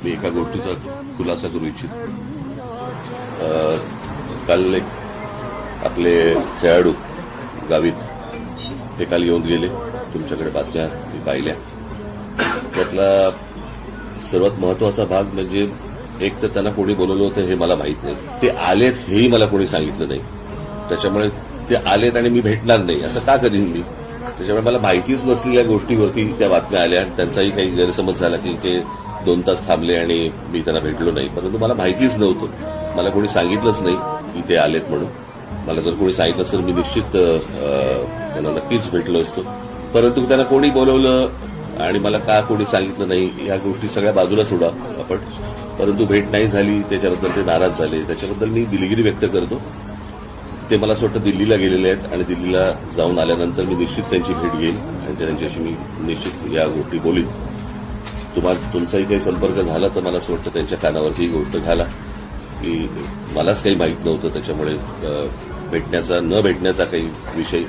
मी एका गोष्टीचा खुलासा करू इच्छितो. काल एक आपले खेळाडू गावीत ते काल येऊन गेले. तुमच्याकडे बातम्या मी पाहिल्या. त्यातला सर्वात महत्वाचा भाग म्हणजे एक तर त्यांना कोणी बोलवलं होतं हे मला माहित नाही. ते आलेत हेही मला कोणी सांगितलं नाही. त्याच्यामुळे ते आलेत आणि मी भेटणार नाही असं का करीन मी? त्याच्यामुळे मला माहितीच नसलेल्या गोष्टीवरती त्या बातम्या आल्या. त्यांचाही काही गैरसमज झाला की ते 2 तास थांबले आणि मी त्यांना भेटलो नाही. परंतु मला माहितीच नव्हतं. मला कोणी सांगितलंच नाही की ते आलेत म्हणून. मला जर कोणी सांगितलं असतं मी निश्चित त्यांना नक्कीच भेटलो असतो. परंतु त्यांना कोणी बोलवलं आणि मला का कोणी सांगितलं नाही या गोष्टी सगळ्या बाजूला सोडा आपण. परंतु भेट नाही झाली त्याच्याबद्दल ते नाराज झाले. त्याच्याबद्दल मी दिलगिरी व्यक्त करतो. ते मला असं वाटतं दिल्लीला गेलेले आहेत आणि दिल्लीला जाऊन आल्यानंतर मी निश्चित त्यांची भेट घेईन आणि त्यांच्याशी मी निश्चित या गोष्टी बोलीन. तुमचाही काही संपर्क झाला तर मला असं वाटतं त्यांच्या कानावरती ही गोष्ट घाला की मलाच काही माहीत नव्हतं. त्याच्यामुळे भेटण्याचा न भेटण्याचा काही विषय